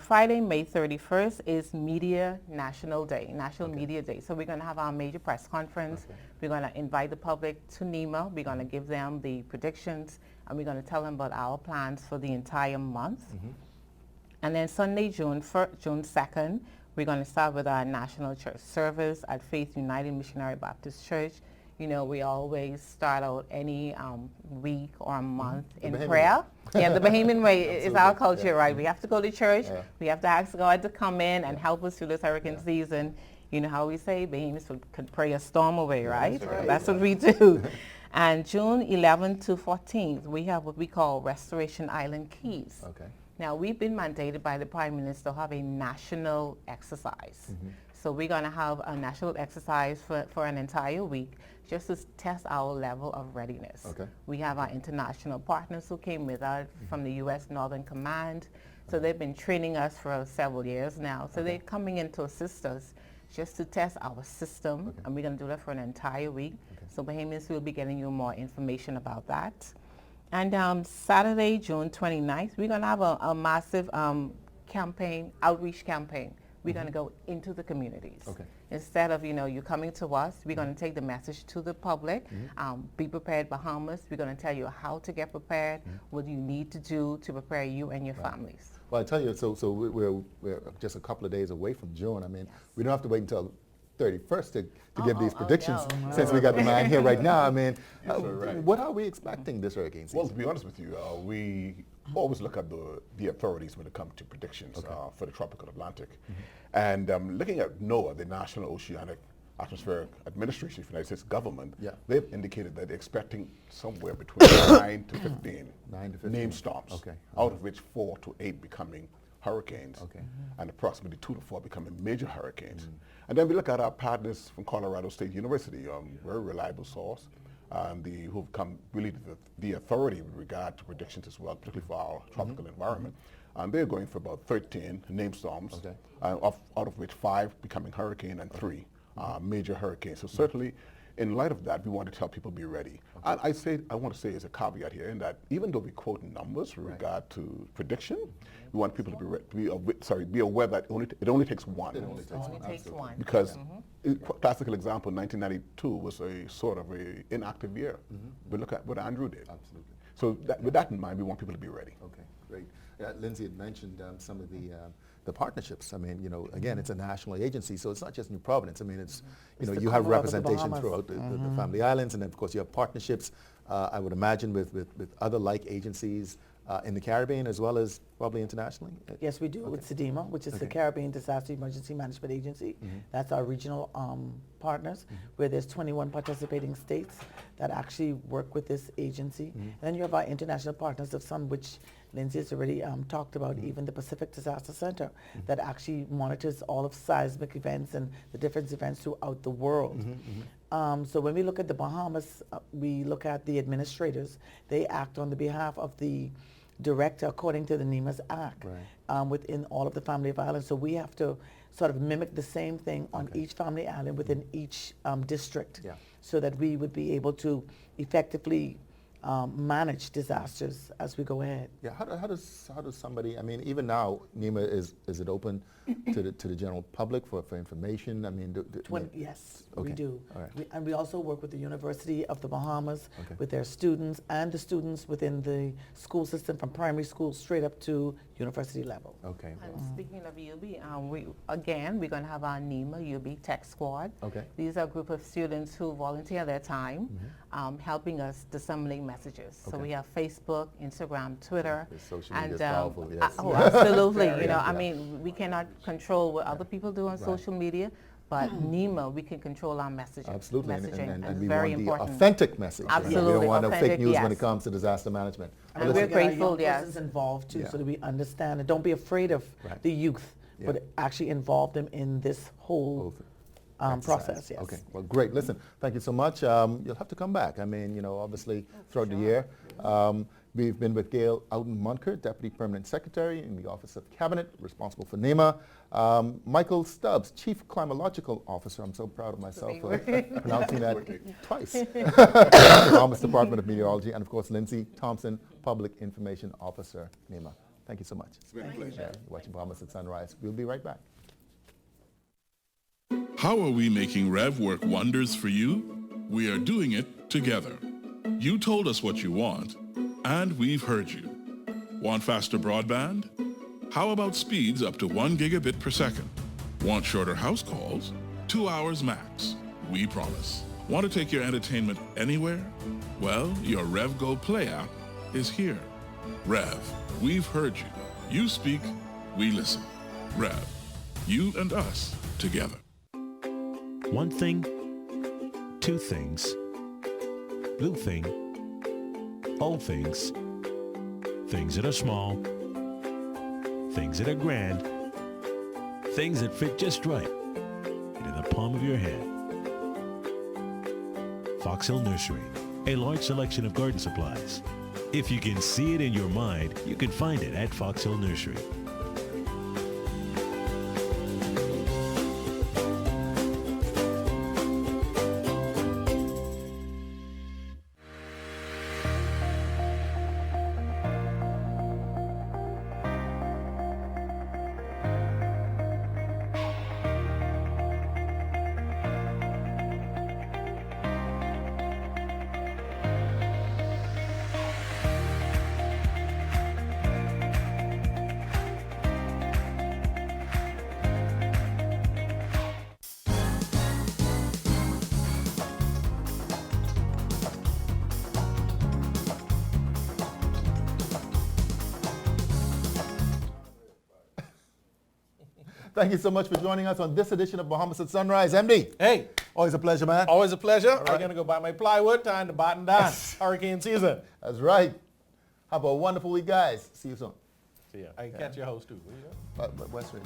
Friday, May 31st is Media National Day, National Media Day. So we're going to have our major press conference. We're going to invite the public to NEMA. We're going to give them the predictions, and we're going to tell them about our plans for the entire month. And then Sunday, June 2nd, we're going to start with our National Church service at Faith United Missionary Baptist Church. You know, we always start out any week or month in prayer. Yeah, the Bahamian way is our culture, right? We have to go to church. We have to ask God to come in and help us through this hurricane season. You know how we say Bahamians could pray a storm away, right? That's what we do. And June 11th to 14th, we have what we call Restoration Island Keys. Now, we've been mandated by the Prime Minister to have a national exercise. So we're going to have a national exercise for an entire week just to test our level of readiness. We have our international partners who came with us from the U.S. Northern Command. So they've been training us for several years now. So they're coming in to assist us just to test our system. And we're going to do that for an entire week. So Bahamians will be getting you more information about that. And Saturday, June 29th, we're going to have a massive outreach campaign. We're going to go into the communities. Instead of, you know, you coming to us, we're going to take the message to the public. Be Prepared Bahamas. We're going to tell you how to get prepared, what you need to do to prepare you and your families. Well, I tell you, so we're just a couple of days away from June. I mean, we don't have to wait until 31st to give these predictions since we got the man here right now. I mean, what are we expecting this hurricane season? Well, to be honest with you, we always look at the authorities when it comes to predictions for the tropical Atlantic. And looking at NOAA, the National Oceanic Atmospheric Administration of the United States government, they've indicated that they're expecting somewhere between 9 to 15 named storms, out of which 4 to 8 becoming hurricanes, and approximately 2 to 4 becoming major hurricanes. And then we look at our partners from Colorado State University, very reliable source, who've come really the authority with regard to predictions as well, particularly for our tropical environment. And they're going for about 13 named storms, out of which 5 becoming hurricane and 3 major hurricanes. So certainly, in light of that, we want to tell people be ready. And I want to say as a caveat here, in that even though we quote numbers with regard to prediction, we want people to be aware that it only takes one. It only takes one. Because classical example, 1992 was a sort of a inactive year. But look at what Andrew did. Absolutely. So with that in mind, we want people to be ready. Okay, great. Lindsay had mentioned some of the partnerships. I mean, you know, again, it's a national agency, so it's not just New Providence. I mean, it's you have representation throughout the Family Islands, and then of course you have partnerships, I would imagine, with other like agencies in the Caribbean as well as probably internationally? Yes, we do with SEDEMA, which is the Caribbean Disaster Emergency Management Agency. That's our regional partners, where there's 21 participating states that actually work with this agency. And then you have our international partners, of some which Lindsay has already talked about, even the Pacific Disaster Center, that actually monitors all of seismic events and the different events throughout the world. So when we look at the Bahamas, we look at the administrators. They act on the behalf of the director according to the NEMA's Act within all of the family of islands. So we have to sort of mimic the same thing on each family island within each district, so that we would be able to effectively manage disasters as we go ahead. Yeah, how does somebody, I mean, even now, NEMA, is it open to the general public for information? I mean, yes, we do. And we also work with the University of the Bahamas, with their students and the students within the school system from primary school straight up to university level. And speaking of UB, we're going to have our NEMA UB Tech Squad. These are a group of students who volunteer their time helping us disseminate messages. So we have Facebook, Instagram, Twitter. Social media is powerful, yes. Oh, absolutely. I mean, we cannot control what other people do on social media, but NEMA, we can control our messaging. Absolutely, messaging, and we very want important. the authentic message. Absolutely. We don't want no fake news when it yes. comes to disaster management. And we're grateful, yes. Involved too, so that we understand, and don't be afraid of the youth, but actually involve them in this whole process. Yes. Okay. Well, great. Listen, thank you so much. You'll have to come back. I mean, obviously throughout the year. We've been with Gail Outen-Munker, Deputy Permanent Secretary in the Office of Cabinet, responsible for NEMA. Michael Stubbs, Chief Climatological Officer. I'm so proud of myself for pronouncing that twice. Bahamas Department of Meteorology. And of course, Lindsay Thompson, Public Information Officer, NEMA. Thank you so much. It's been a pleasure. You're watching Bahamas at Sunrise. We'll be right back. How are we making Rev work wonders for you? We are doing it together. You told us what you want, and we've heard you. Want faster broadband? How about speeds up to 1 gigabit per second? Want shorter house calls? 2 hours max. We promise. Want to take your entertainment anywhere? Well, your Rev Go Play app is here. Rev, we've heard you. You speak, we listen. Rev, you and us together. One thing, two things, blue thing, old things, things that are small, things that are grand, things that fit just right into the palm of your hand. Fox Hill Nursery, a large selection of garden supplies. If you can see it in your mind, you can find it at Fox Hill Nursery. Thank you so much for joining us on this edition of Bahamas at Sunrise. MD. Hey. Always a pleasure, man. Always a pleasure. All right. I'm going to go buy my plywood, time to batten down. Hurricane season. That's right. Have a wonderful week, guys. See you soon. See ya. I can catch your host too. West Ridge.